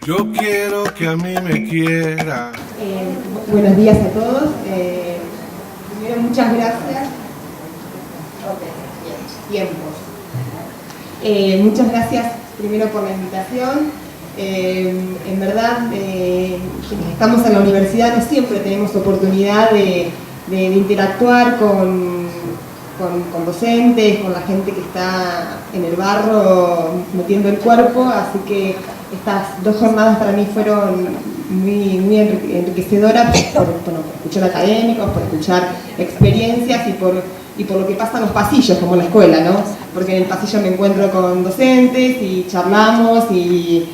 Yo quiero que a mí me quiera. Buenos días a todos. Primero, muchas gracias. Muchas gracias primero por la invitación. En verdad, quienes estamos en la universidad no siempre tenemos oportunidad de interactuar con docentes, con la gente que está en el barro metiendo el cuerpo, así que estas 2 jornadas para mí fueron muy enriquecedoras por escuchar académicos, por escuchar experiencias y por lo que pasa en los pasillos, como en la escuela, ¿no? Porque en el pasillo me encuentro con docentes y charlamos y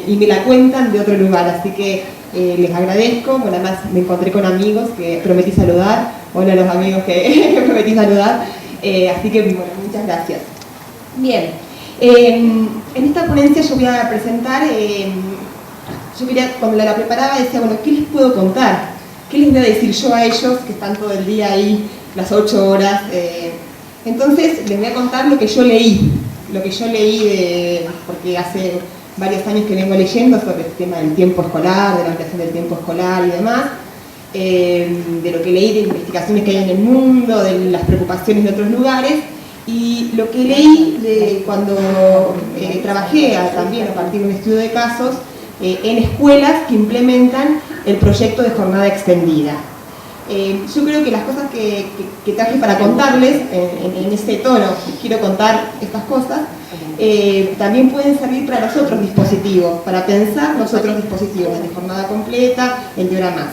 me la cuentan de otro lugar, así que les agradezco. Bueno, además me encontré con amigos que prometí saludar. Hola a los amigos que prometí saludar, así que bueno, muchas gracias. Bien, en esta ponencia yo voy a presentar, yo quería, cuando la preparaba decía, bueno, ¿qué les puedo contar? ¿Qué les voy a decir yo a ellos que están todo el día ahí, las 8 horas? Entonces les voy a contar lo que yo leí, porque hace varios años que vengo leyendo sobre el tema del tiempo escolar, de la ampliación del tiempo escolar y demás, de lo que leí de investigaciones que hay en el mundo, de las preocupaciones de otros lugares, y lo que leí cuando trabajé también a partir de un estudio de casos en escuelas que implementan el proyecto de jornada extendida. Yo creo que las cosas que traje para contarles en este tono, quiero contar estas cosas, también pueden servir para los otros dispositivos, para pensar los otros dispositivos, el de jornada completa, el de hora más.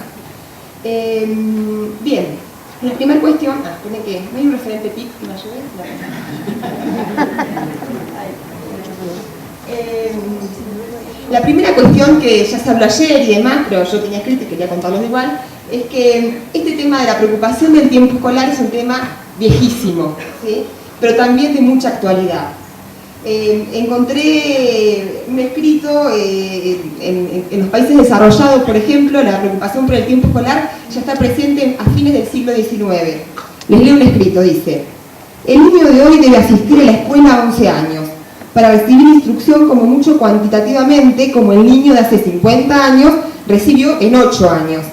Bien, la primera cuestión, tiene que, ¿no hay un referente PIC que me ayude? La primera cuestión que ya se habló ayer y demás, pero yo tenía escrito y quería contarlos igual, es que este tema de la preocupación del tiempo escolar es un tema viejísimo, ¿sí? Pero también de mucha actualidad. Encontré un escrito en los países desarrollados, por ejemplo, la preocupación por el tiempo escolar ya está presente a fines del siglo XIX. Les leo un escrito, dice: el niño de hoy debe asistir a la escuela a 11 años, para recibir instrucción como mucho cuantitativamente, como el niño de hace 50 años recibió en 8 años.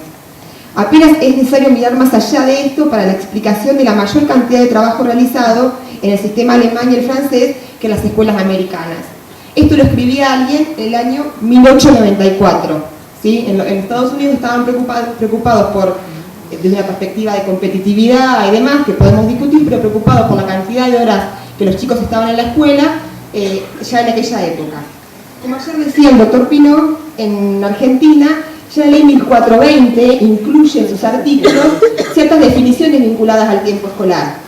Apenas es necesario mirar más allá de esto para la explicación de la mayor cantidad de trabajo realizado en el sistema alemán y el francés que en las escuelas americanas. Esto lo escribía alguien en el año 1894. ¿Sí? En Estados Unidos estaban preocupados por, desde una perspectiva de competitividad y demás, que podemos discutir, pero preocupados por la cantidad de horas que los chicos estaban en la escuela, ya en aquella época. Como ayer decía el doctor Pino, en Argentina, ya la ley 1420 incluye en sus artículos ciertas definiciones vinculadas al tiempo escolar.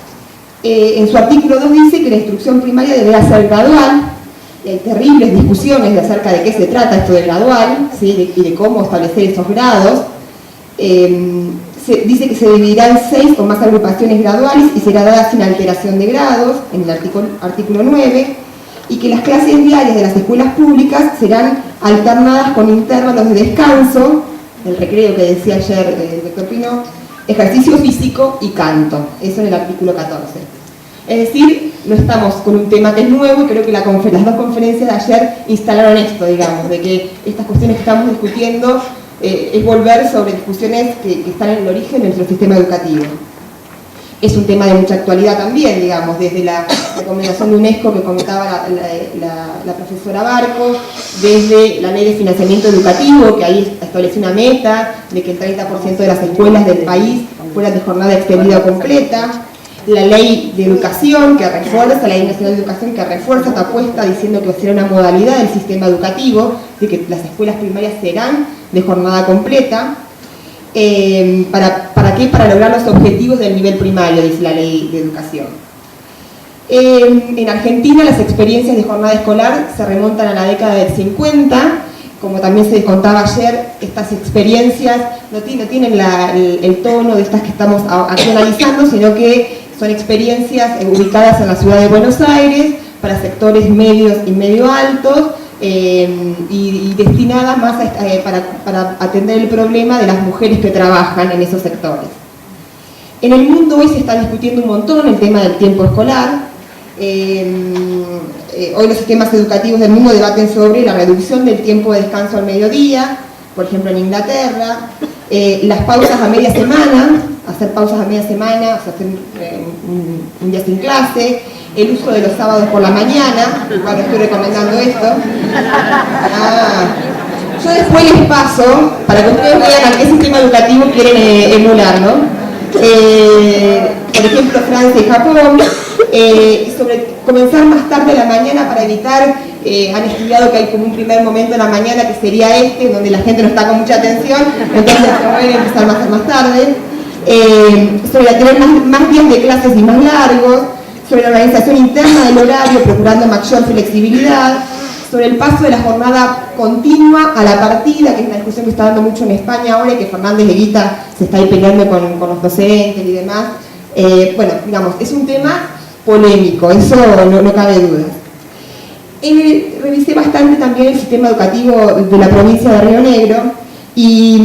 En su artículo 2 dice que la instrucción primaria deberá ser gradual, y hay terribles discusiones acerca de qué se trata esto de gradual, ¿sí? y de cómo establecer esos grados. Dice que se dividirá en 6 o más agrupaciones graduales y será dada sin alteración de grados, en el artículo 9, y que las clases diarias de las escuelas públicas serán alternadas con intervalos de descanso, el recreo que decía ayer el doctor Pino, ejercicio físico y canto, eso en el artículo 14. Es decir, no estamos con un tema que es nuevo, y creo que las 2 conferencias de ayer instalaron esto, digamos, de que estas cuestiones que estamos discutiendo es volver sobre discusiones que están en el origen de nuestro sistema educativo. Es un tema de mucha actualidad también, digamos, desde la recomendación de UNESCO que comentaba la profesora Barco, desde la ley de financiamiento educativo, que ahí estableció una meta de que el 30% de las escuelas del país fueran de jornada extendida o completa, la ley de educación que refuerza, la ley nacional de educación que refuerza esta apuesta diciendo que será una modalidad del sistema educativo, de que las escuelas primarias serán de jornada completa. ¿Para qué? Para lograr los objetivos del nivel primario, dice la ley de educación. En Argentina las experiencias de jornada escolar se remontan a la década del 50, como también se contaba ayer, estas experiencias no tienen el tono de estas que estamos aquí analizando, sino que son experiencias ubicadas en la ciudad de Buenos Aires, para sectores medios y medio altos, y destinadas más para atender el problema de las mujeres que trabajan en esos sectores. En el mundo hoy se está discutiendo un montón el tema del tiempo escolar. Hoy los sistemas educativos del mundo debaten sobre la reducción del tiempo de descanso al mediodía, por ejemplo en Inglaterra, las pausas a media semana, hacer pausas a media semana, o sea, hacer un día sin clase, el uso de los sábados por la mañana, ahora estoy recomendando esto. Yo después les paso, para que ustedes vean a qué sistema educativo quieren emular, ¿no? Por ejemplo, Francia y Japón, sobre comenzar más tarde a la mañana para evitar, han estudiado que hay como un primer momento en la mañana que sería donde la gente no está con mucha atención, entonces se pueden empezar más tarde, sobre tener más días de clases y más largos, sobre la organización interna del horario, procurando mayor flexibilidad, sobre el paso de la jornada continua a la partida, que es una discusión que está dando mucho en España ahora y que Fernández de Guita se está ahí peleando con los docentes y demás. Bueno, digamos, es un tema polémico, eso no cabe duda. Revisé bastante también el sistema educativo de la provincia de Río Negro y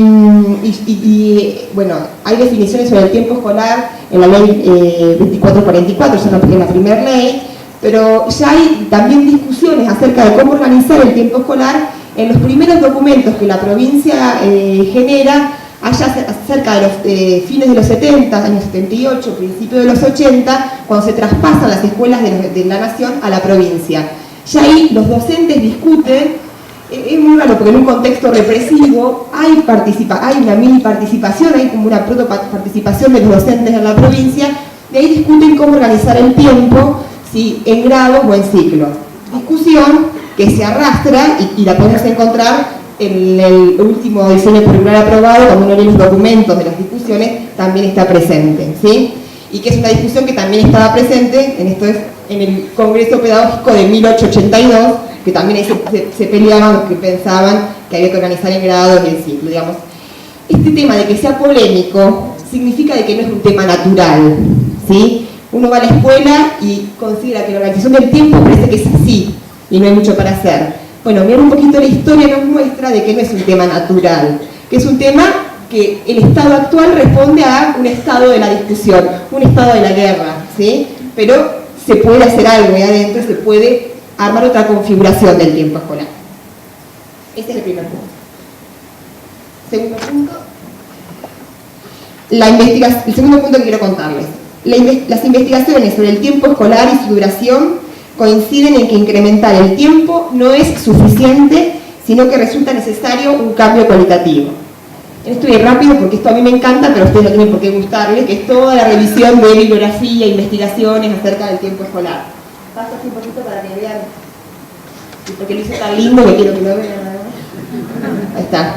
bueno, hay definiciones sobre el tiempo escolar en la ley 2444, es la primera ley, pero ya hay también discusiones acerca de cómo organizar el tiempo escolar en los primeros documentos que la provincia genera, allá cerca de los fines de los 70, años 78, principios de los 80, cuando se traspasan las escuelas de la nación a la provincia. Ya ahí los docentes discuten, es muy raro porque en un contexto represivo hay una mini participación, hay como una proto-participación de los docentes en la provincia, y ahí discuten cómo organizar el tiempo, si en grados o en ciclos. Discusión que se arrastra y la podemos encontrar en el último diseño curricular aprobado, cuando uno lee los documentos de las discusiones, también está presente, ¿sí? Y que es una discusión que también estaba presente en el Congreso Pedagógico de 1882, que también ahí se peleaban los que pensaban que había que organizar en grados y en ciclos, digamos. Este tema de que sea polémico significa de que no es un tema natural, ¿sí? Uno va a la escuela y considera que la organización del tiempo parece que es así y no hay mucho para hacer. Bueno, mirar un poquito la historia nos muestra de que no es un tema natural, que es un tema que el estado actual responde a un estado de la discusión, un estado de la guerra, ¿sí? Pero se puede hacer algo ahí adentro, se puede armar otra configuración del tiempo escolar. Este es el primer punto. Segundo punto. El segundo punto que quiero contarles. Las investigaciones sobre el tiempo escolar y su duración coinciden en que incrementar el tiempo no es suficiente, sino que resulta necesario un cambio cualitativo. Esto voy rápido porque esto a mí me encanta, pero a ustedes no tienen por qué gustarles, que es toda la revisión de bibliografía e investigaciones acerca del tiempo escolar. Paso así un poquito para que vean, y porque lo hice tan lindo que quiero que lo vean. Ahí está.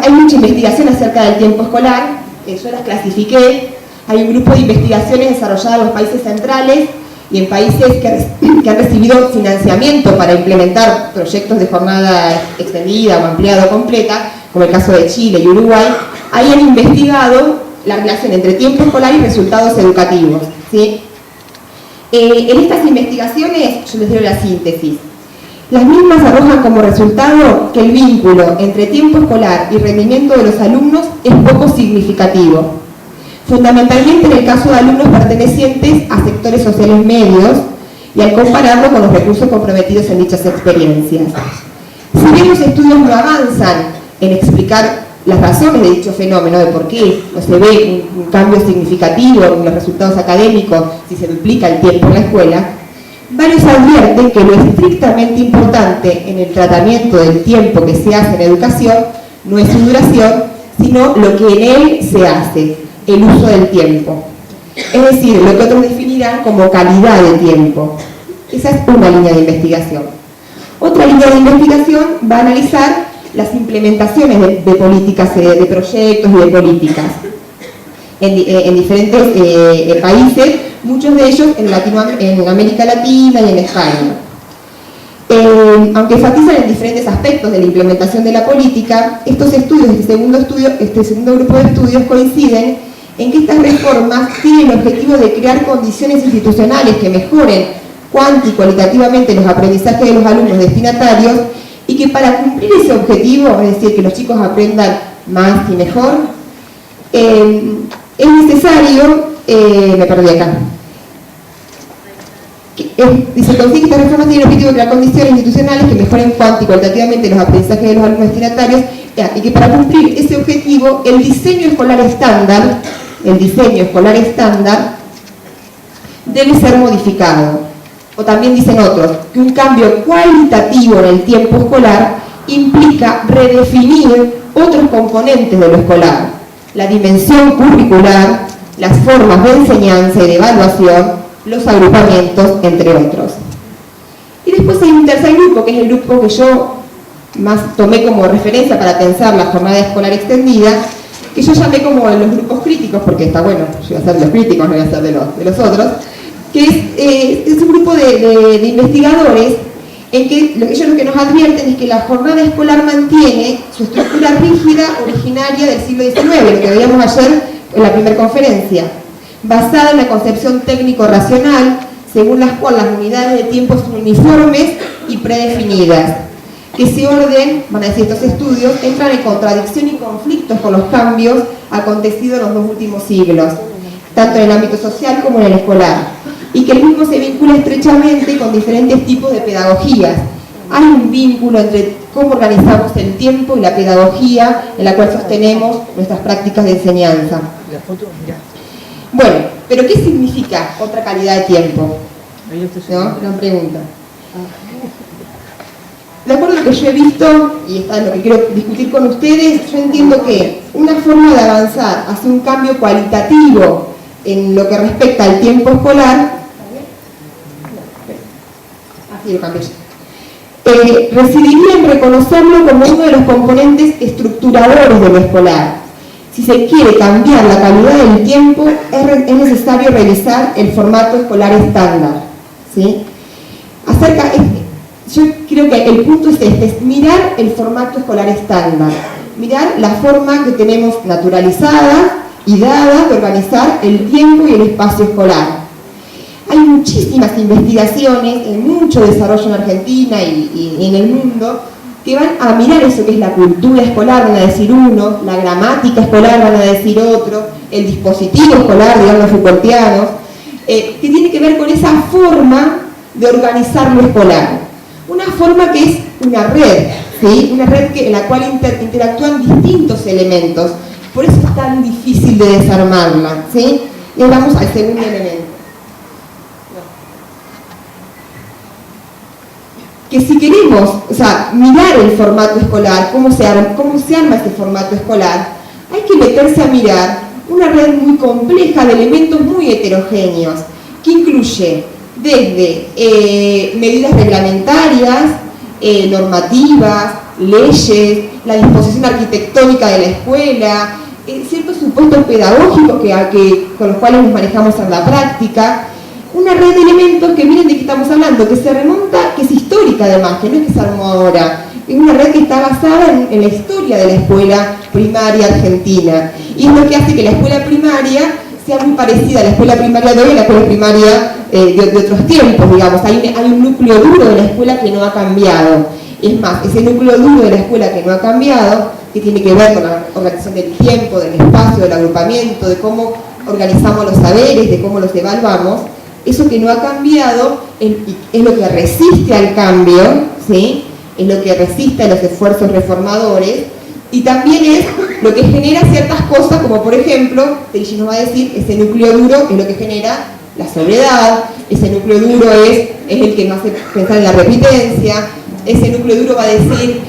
Hay mucha investigación acerca del tiempo escolar, yo las clasifiqué. Hay un grupo de investigaciones desarrolladas en los países centrales y en países que han recibido financiamiento para implementar proyectos de jornada extendida o ampliada o completa, como el caso de Chile y Uruguay. Ahí han investigado la relación entre tiempo escolar y resultados educativos, ¿sí? En estas investigaciones, yo les doy la síntesis. Las mismas arrojan como resultado que el vínculo entre tiempo escolar y rendimiento de los alumnos es poco significativo. Fundamentalmente en el caso de alumnos pertenecientes a sectores sociales medios y al compararlo con los recursos comprometidos en dichas experiencias. Si bien los estudios no avanzan en explicar las razones de dicho fenómeno, de por qué no se ve un cambio significativo en los resultados académicos si se duplica el tiempo en la escuela, varios advierten que lo estrictamente importante en el tratamiento del tiempo que se hace en educación no es su duración, sino lo que en él se hace, el uso del tiempo. Es decir, lo que otros definirán como calidad de tiempo. Esa es una línea de investigación. Otra línea de investigación va a analizar las implementaciones de políticas, de proyectos y de políticas en diferentes países, muchos de ellos en América Latina y en España. Aunque enfatizan en diferentes aspectos de la implementación de la política, estos estudios, este segundo grupo de estudios coinciden en que estas reformas tienen el objetivo de crear condiciones institucionales que mejoren cuanti y cualitativamente los aprendizajes de los alumnos destinatarios y que para cumplir ese objetivo, es decir, que los chicos aprendan más y mejor, es necesario me perdí acá. Dice, consigue que esta reforma tiene el objetivo de crear condiciones institucionales que mejoren cuanti y cualitativamente los aprendizajes de los alumnos destinatarios, y que para cumplir ese objetivo, el diseño escolar estándar debe ser modificado. O también dicen otros, que un cambio cualitativo en el tiempo escolar implica redefinir otros componentes de lo escolar, la dimensión curricular, las formas de enseñanza y de evaluación, los agrupamientos, entre otros. Y después hay un tercer grupo, que es el grupo que yo más tomé como referencia para pensar la jornada escolar extendida, que yo llamé como los grupos críticos, porque está bueno, yo voy a ser de los críticos, no voy a ser de los otros, que es un grupo de investigadores en que ellos lo que nos advierten es que la jornada escolar mantiene su estructura rígida originaria del siglo XIX, lo que veíamos ayer en la primera conferencia, basada en la concepción técnico-racional, según la cual las unidades de tiempo son uniformes y predefinidas, que ese orden, van a decir estos estudios, entran en contradicción y conflictos con los cambios acontecidos en los 2 últimos siglos, tanto en el ámbito social como en el escolar, y que el mismo se vincula estrechamente con diferentes tipos de pedagogías. Hay un vínculo entre cómo organizamos el tiempo y la pedagogía en la cual sostenemos nuestras prácticas de enseñanza. Bueno, pero ¿qué significa otra calidad de tiempo? ¿No? Una pregunta. De acuerdo a lo que yo he visto, y está lo que quiero discutir con ustedes, yo entiendo que una forma de avanzar hacia un cambio cualitativo en lo que respecta al tiempo escolar, así lo cambié yo, residiría en reconocerlo como uno de los componentes estructuradores de lo escolar. Si se quiere cambiar la calidad del tiempo, es necesario revisar el formato escolar estándar, ¿sí? Yo creo que el punto es este, es mirar el formato escolar estándar, mirar la forma que tenemos naturalizada y dada de organizar el tiempo y el espacio escolar. Hay muchísimas investigaciones, mucho desarrollo en Argentina y en el mundo, que van a mirar eso que es la cultura escolar, van a decir uno, la gramática escolar, van a decir otro, el dispositivo escolar, digamos, los Foucaultianos, que tiene que ver con esa forma de organizar lo escolar. Una forma que es una red, ¿sí? Una red en la cual interactúan distintos elementos, por eso es tan difícil de desarmarla, ¿sí? Y vamos al segundo elemento. Que si queremos, mirar el formato escolar, cómo se arma ese formato escolar, hay que meterse a mirar una red muy compleja de elementos muy heterogéneos, que incluye desde medidas reglamentarias, normativas, leyes, la disposición arquitectónica de la escuela, ciertos supuestos pedagógicos con los cuales nos manejamos en la práctica. Una red de elementos que miren de qué estamos hablando, que se remonta, que es histórica además, que no es que se armó ahora, es una red que está basada en la historia de la escuela primaria argentina, y es lo que hace que la escuela primaria sea muy parecida a la escuela primaria de hoy, a la escuela primaria de otros tiempos, digamos. Hay un núcleo duro de la escuela que no ha cambiado. Es más, ese núcleo duro de la escuela que no ha cambiado, que tiene que ver con la organización del tiempo, del espacio, del agrupamiento, de cómo organizamos los saberes, de cómo los evaluamos. Eso que no ha cambiado es lo que resiste al cambio, ¿sí? Es lo que resiste a los esfuerzos reformadores, y también es lo que genera ciertas cosas, como por ejemplo, Teillier nos va a decir, ese núcleo duro es lo que genera la soledad, ese núcleo duro es el que nos hace pensar en la repitencia, ese núcleo duro va a decir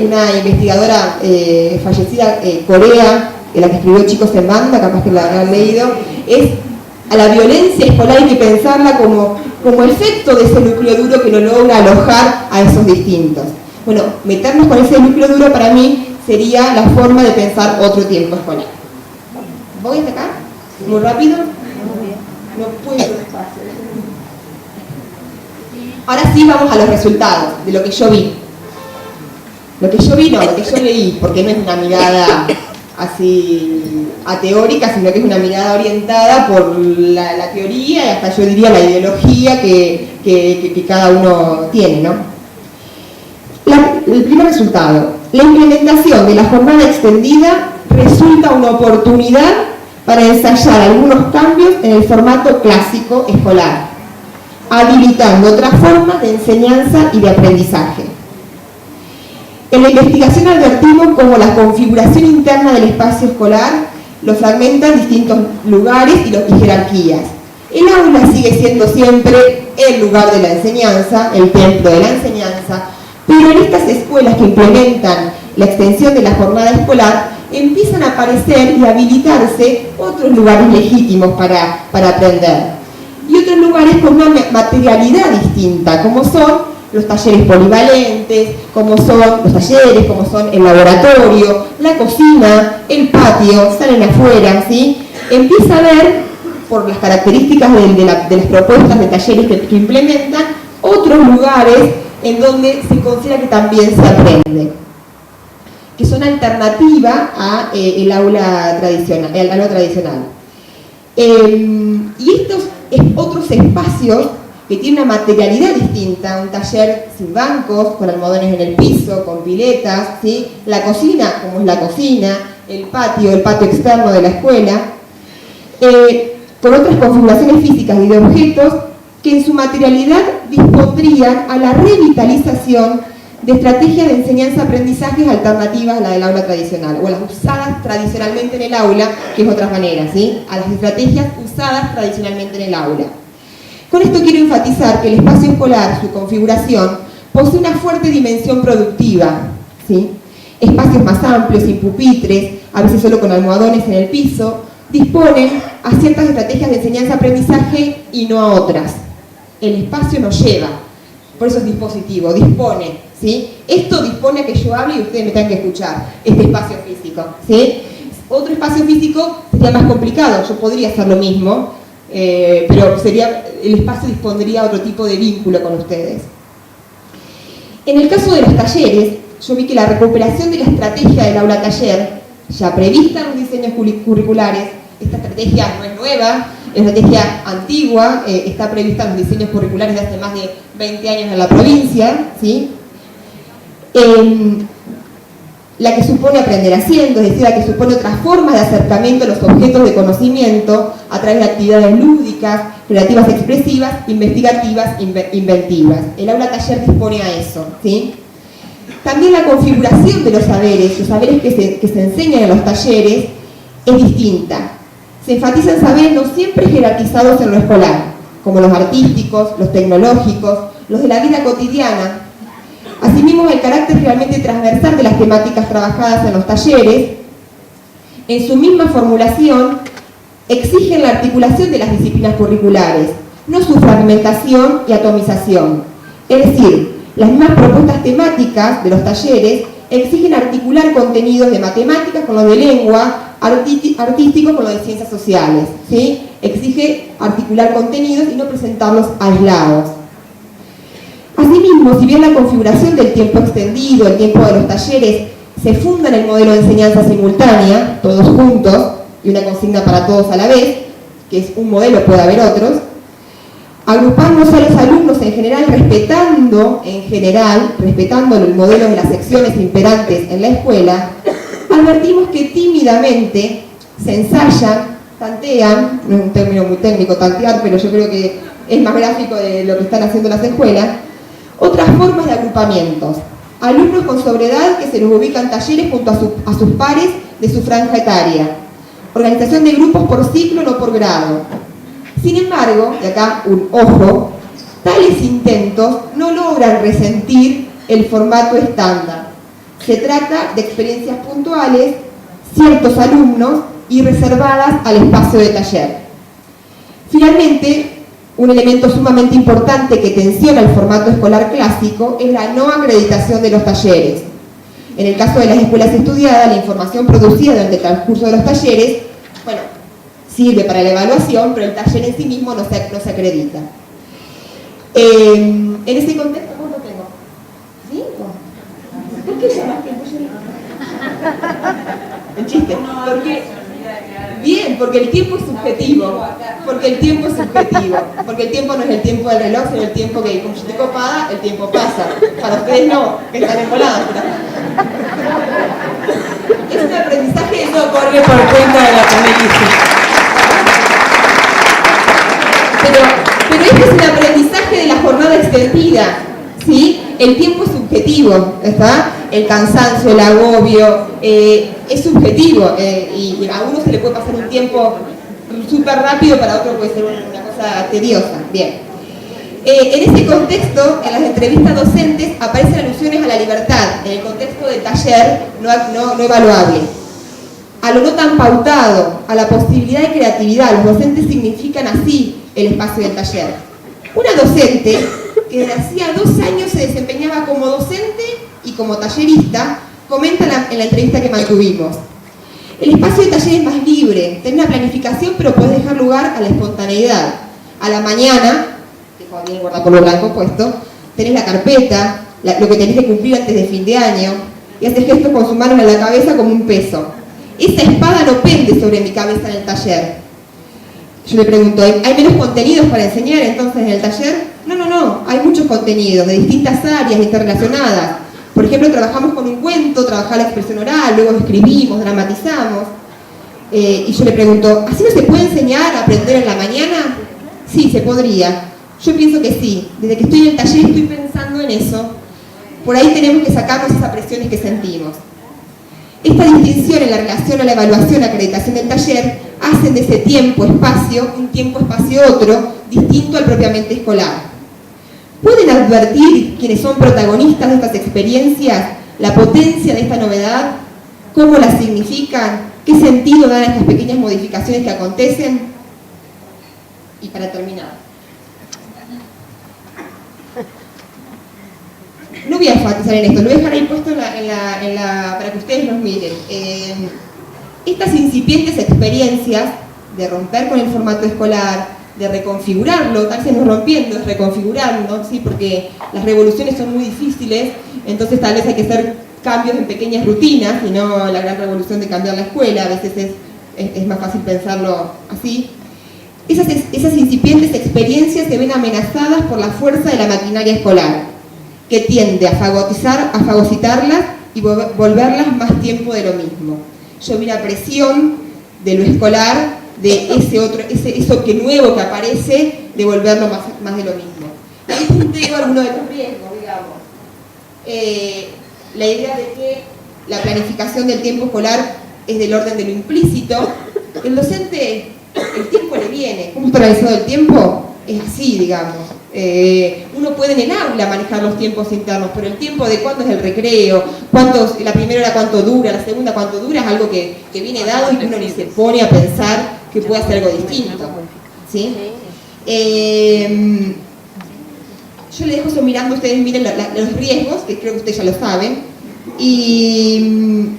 una investigadora fallecida, Corea, la que escribió Chicos en Banda, capaz que la habrán leído, es a la violencia escolar hay que pensarla como efecto de ese núcleo duro que lo logra alojar a esos distintos. Bueno, meternos con ese núcleo duro para mí sería la forma de pensar otro tiempo escolar. ¿Voy hasta acá? ¿Muy rápido? No puedo despacio. Ahora sí vamos a los resultados de lo que yo vi. Lo que yo vi no, lo que yo leí, porque no es una mirada así ateórica, sino que es una mirada orientada por la teoría y hasta yo diría la ideología que cada uno tiene, ¿no? El primer resultado, la implementación de la jornada extendida resulta una oportunidad para ensayar algunos cambios en el formato clásico escolar, habilitando otras formas de enseñanza y de aprendizaje. En la investigación advertimos cómo la configuración interna del espacio escolar lo fragmenta en distintos lugares y jerarquías. El aula sigue siendo siempre el lugar de la enseñanza, el templo de la enseñanza, pero en estas escuelas que implementan la extensión de la jornada escolar, empiezan a aparecer y habilitarse otros lugares legítimos para aprender. Y otros lugares con una materialidad distinta, como son los talleres polivalentes, como son los talleres, como son el laboratorio, la cocina, el patio, salen afuera, ¿sí? Empieza a ver, por las características de las propuestas de talleres que implementan, otros lugares en donde se considera que también se aprende, que son alternativa a el aula tradicional. Y estos otros espacios que tienen una materialidad distinta, un taller sin bancos, con almohadones en el piso, con piletas, ¿sí? La cocina, como es la cocina, el patio externo de la escuela, con otras configuraciones físicas y de objetos que en su materialidad dispondrían a la revitalización de estrategias de enseñanza-aprendizajes alternativas a la del aula tradicional, o a las usadas tradicionalmente en el aula, que es otra manera, ¿sí? A las estrategias usadas tradicionalmente en el aula. Con esto quiero enfatizar que el espacio escolar, su configuración, posee una fuerte dimensión productiva, ¿sí? Espacios más amplios, sin pupitres, a veces solo con almohadones en el piso, disponen a ciertas estrategias de enseñanza-aprendizaje y no a otras. El espacio nos lleva, por eso es dispositivo, dispone, ¿sí? Esto dispone a que yo hable y ustedes me tengan que escuchar, este espacio físico, ¿sí? Otro espacio físico sería más complicado, yo podría hacer lo mismo, pero el espacio dispondría a otro tipo de vínculo con ustedes. En el caso de los talleres, yo vi que la recuperación de la estrategia del aula taller, ya prevista en los diseños curriculares, esta estrategia no es nueva, es una estrategia antigua, está prevista en los diseños curriculares de hace más de 20 años en la provincia, ¿sí? La que supone aprender haciendo, es decir, la que supone otras formas de acercamiento a los objetos de conocimiento a través de actividades lúdicas, creativas expresivas, investigativas, inventivas. El aula taller dispone a eso, ¿sí? También la configuración de los saberes que se enseñan en los talleres es distinta. Se enfatizan saberes no siempre jerarquizados en lo escolar, como los artísticos, los tecnológicos, los de la vida cotidiana. Asimismo, el carácter realmente transversal de las temáticas trabajadas en los talleres, en su misma formulación, exigen la articulación de las disciplinas curriculares, no su fragmentación y atomización. Es decir, las mismas propuestas temáticas de los talleres exigen articular contenidos de matemáticas con los de lengua, artísticos con los de ciencias sociales, ¿sí? Exige articular contenidos y no presentarlos aislados. Asimismo, si bien la configuración del tiempo extendido, el tiempo de los talleres, se funda en el modelo de enseñanza simultánea, todos juntos, y una consigna para todos a la vez, que es un modelo, puede haber otros, agrupándose a los alumnos en general, respetando el modelo de las secciones imperantes en la escuela, advertimos que tímidamente se ensayan, tantean, no es un término muy técnico tantear, pero yo creo que es más gráfico de lo que están haciendo las escuelas, otras formas de agrupamientos. Alumnos con sobredad que se los ubican talleres junto a sus pares de su franja etaria. Organización de grupos por ciclo, no por grado. Sin embargo, y acá un ojo, tales intentos no logran resentir el formato estándar. Se trata de experiencias puntuales, ciertos alumnos y reservadas al espacio de taller. Finalmente, un elemento sumamente importante que tensiona el formato escolar clásico es la no acreditación de los talleres. En el caso de las escuelas estudiadas, la información producida durante el transcurso de los talleres, bueno, sirve para la evaluación, pero el taller en sí mismo no se acredita. En ese contexto, ¿cómo lo tengo? ¿5? ¿Por qué llamaste? El chiste. Porque el tiempo es subjetivo. Porque el tiempo no es el tiempo del reloj, sino el tiempo que, como yo estoy copada, el tiempo pasa. Para ustedes no, que están envolados. Es un aprendizaje que no corre por cuenta de la aprendizaje. Pero este es el aprendizaje de la jornada extendida, ¿sí? El tiempo es subjetivo, ¿está? El cansancio, el agobio, es subjetivo, y a uno se le puede pasar un tiempo súper rápido, para otro puede ser una cosa tediosa. Bien. En ese contexto, en las entrevistas docentes, aparecen alusiones a la libertad, en el contexto del taller no evaluable. A lo no tan pautado, a la posibilidad de creatividad. Los docentes significan así el espacio del taller. Una docente que desde hacía 2 años se desempeñaba como docente y como tallerista, comenta en la entrevista que mantuvimos. El espacio de taller es más libre, tiene una planificación, pero puedes dejar lugar a la espontaneidad. A la mañana, que cuando viene el guardapolvo blanco puesto, tenés la carpeta, lo que tenés que cumplir antes de fin de año, y haces gestos con sus manos en la cabeza como un peso. Esa espada no pende sobre mi cabeza en el taller. Yo le pregunto, ¿hay menos contenidos para enseñar entonces en el taller? No, hay muchos contenidos de distintas áreas interrelacionadas. Por ejemplo, trabajamos con un cuento, trabajamos la expresión oral, luego escribimos, dramatizamos. Y yo le pregunto, ¿así no se puede enseñar a aprender en la mañana? Sí, se podría. Yo pienso que sí. Desde que estoy en el taller estoy pensando en eso. Por ahí tenemos que sacarnos esas presiones que sentimos. Esta distinción en la relación a la evaluación, acreditación del taller, hacen de ese tiempo-espacio un tiempo-espacio otro, distinto al propiamente escolar. ¿Pueden advertir quienes son protagonistas de estas experiencias la potencia de esta novedad? ¿Cómo la significan? ¿Qué sentido dan a estas pequeñas modificaciones que acontecen? Y para terminar, no voy a enfatizar en esto, lo voy a dejar ahí puesto para que ustedes nos miren. Estas incipientes experiencias de romper con el formato escolar, de reconfigurarlo, tal vez no rompiendo, es reconfigurarlo, ¿sí? Porque las revoluciones son muy difíciles, entonces tal vez hay que hacer cambios en pequeñas rutinas y no la gran revolución de cambiar la escuela, a veces es más fácil pensarlo así. Esas incipientes experiencias se ven amenazadas por la fuerza de la maquinaria escolar, que tiende a fagocitarlas y volverlas más tiempo de lo mismo. Yo vi la presión de lo escolar, de eso que nuevo que aparece, de volverlo más de lo mismo. Y ahí punteo algunos de los riesgos, digamos. La idea de que la planificación del tiempo escolar es del orden de lo implícito. El docente, el tiempo le viene. ¿Cómo está organizado el tiempo? Es así, digamos. Uno puede en el aula manejar los tiempos internos, pero el tiempo de cuándo es el recreo, la primera hora cuánto dura, la segunda cuánto dura, es algo que viene dado y que uno ni se pone a pensar que puede hacer algo distinto, ¿sí? Yo les dejo eso mirando, ustedes miren los riesgos, que creo que ustedes ya lo saben, y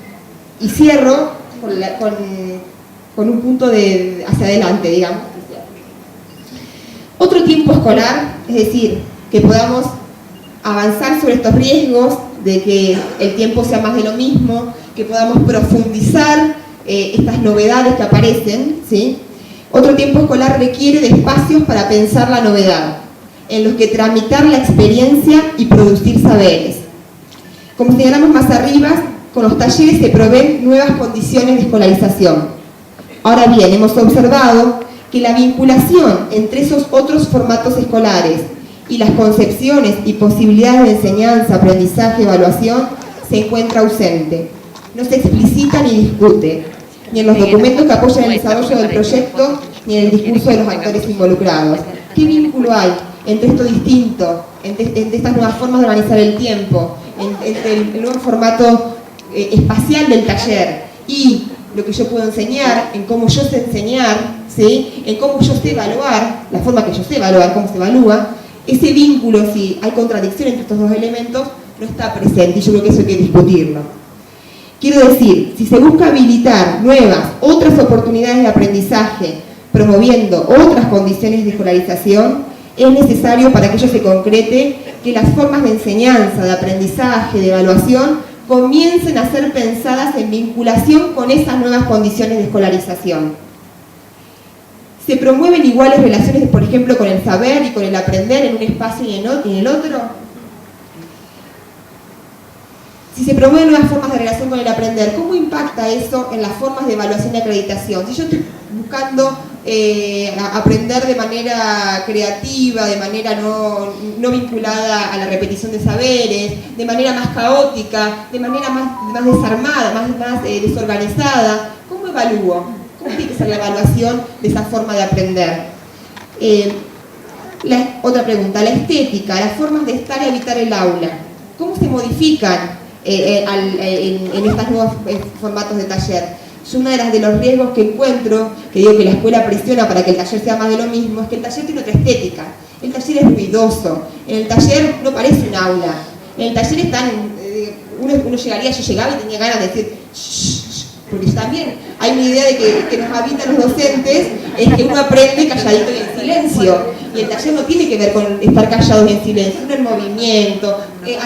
cierro con un punto hacia adelante, digamos. Otro tiempo escolar, es decir, que podamos avanzar sobre estos riesgos de que el tiempo sea más de lo mismo, que podamos profundizar estas novedades que aparecen, ¿sí? Otro tiempo escolar requiere de espacios para pensar la novedad, en los que tramitar la experiencia y producir saberes. Como señalamos más arriba, con los talleres se proveen nuevas condiciones de escolarización. Ahora bien, hemos observado que la vinculación entre esos otros formatos escolares y las concepciones y posibilidades de enseñanza, aprendizaje, evaluación se encuentra ausente. No se explicita ni discute, ni en los documentos que apoyan el desarrollo del proyecto, ni en el discurso de los actores involucrados. ¿Qué vínculo hay entre esto distinto, entre estas nuevas formas de organizar el tiempo, entre el nuevo formato espacial del taller y lo que yo puedo enseñar, en cómo yo sé enseñar, ¿sí? En cómo yo sé evaluar, la forma que yo sé evaluar, cómo se evalúa? Ese vínculo, si hay contradicción entre estos dos elementos, no está presente y yo creo que eso hay que discutirlo. Quiero decir, si se busca habilitar otras oportunidades de aprendizaje, promoviendo otras condiciones de escolarización, es necesario para que ello se concrete que las formas de enseñanza, de aprendizaje, de evaluación, comiencen a ser pensadas en vinculación con esas nuevas condiciones de escolarización. ¿Se promueven iguales relaciones, por ejemplo, con el saber y con el aprender en un espacio y en el otro? Si se promueven nuevas formas de relación con el aprender, ¿cómo impacta eso en las formas de evaluación y acreditación? Si yo estoy buscando aprender de manera creativa, de manera no vinculada a la repetición de saberes, de manera más caótica, de manera más desarmada, más desorganizada. ¿Cómo evalúo? ¿Cómo tiene que ser la evaluación de esa forma de aprender? Otra pregunta, la estética, las formas de estar y habitar el aula. ¿Cómo se modifican en estos nuevos formatos de taller? Yo uno de los riesgos que encuentro, que digo que la escuela presiona para que el taller sea más de lo mismo, es que el taller tiene otra estética. El taller es ruidoso, en el taller no parece un aula. En el taller uno llegaría, yo llegaba y tenía ganas de decir shh, porque también hay una idea de que nos habitan los docentes, es que uno aprende calladito y en silencio. Y el taller no tiene que ver con estar callados y en silencio, uno en movimiento,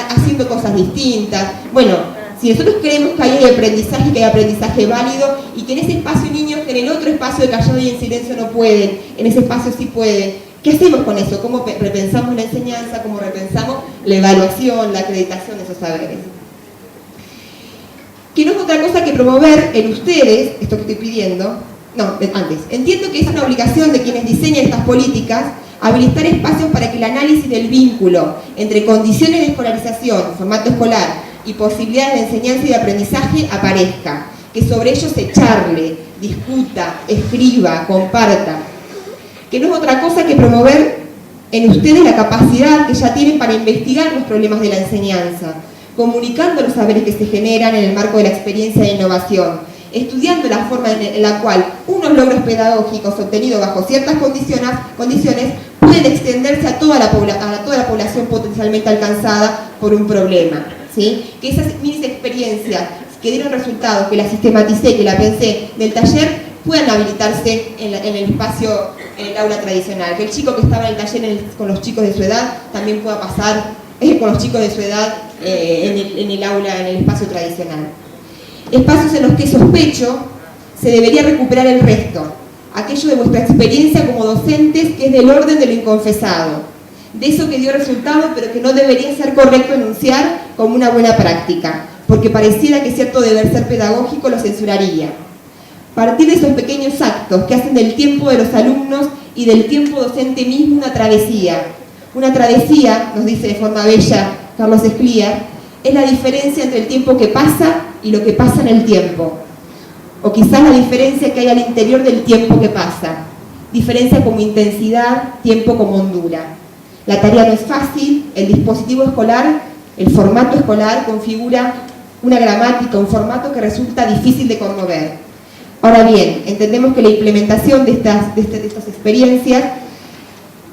haciendo cosas distintas. Bueno, si nosotros creemos que hay aprendizaje, que hay aprendizaje válido, y que en ese espacio niños que en el otro espacio de callado y en silencio no pueden, en ese espacio sí pueden, ¿qué hacemos con eso? ¿Cómo repensamos la enseñanza? ¿Cómo repensamos la evaluación, la acreditación de esos saberes? Que no es otra cosa que promover en ustedes, esto que estoy pidiendo, entiendo que es una obligación de quienes diseñan estas políticas, habilitar espacios para que el análisis del vínculo entre condiciones de escolarización, formato escolar, y posibilidades de enseñanza y de aprendizaje aparezca, que sobre ello se charle, discuta, escriba, comparta, que no es otra cosa que promover en ustedes la capacidad que ya tienen para investigar los problemas de la enseñanza, comunicando los saberes que se generan en el marco de la experiencia de innovación, estudiando la forma en la cual unos logros pedagógicos obtenidos bajo ciertas condiciones pueden extenderse a toda la población potencialmente alcanzada por un problema. ¿Sí? Que esas minis experiencias que dieron resultados, que la sistematicé, que la pensé del taller, puedan habilitarse en el espacio, en el aula tradicional. Que el chico que estaba en el taller con los chicos de su edad también pueda pasar con los chicos de su edad en el aula, en el espacio tradicional. Espacios en los que sospecho se debería recuperar el resto, aquello de vuestra experiencia como docentes que es del orden de lo inconfesado, de eso que dio resultado pero que no debería ser correcto enunciar como una buena práctica, porque pareciera que cierto deber ser pedagógico lo censuraría. Partir de esos pequeños actos que hacen del tiempo de los alumnos y del tiempo docente mismo una travesía. Una travesía, nos dice de forma bella Carlos Escliar, es la diferencia entre el tiempo que pasa y lo que pasa en el tiempo. O quizás la diferencia que hay al interior del tiempo que pasa. Diferencia como intensidad, tiempo como hondura. La tarea no es fácil, el dispositivo escolar, el formato escolar configura una gramática, un formato que resulta difícil de conmover. Ahora bien, entendemos que la implementación de estas experiencias,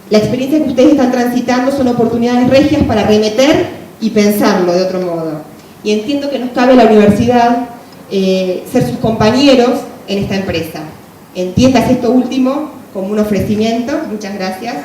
la experiencia que ustedes están transitando son oportunidades regias para remeter y pensarlo de otro modo. Y entiendo que nos cabe a la universidad ser sus compañeros en esta empresa. Entiendas esto último como un ofrecimiento. Muchas gracias.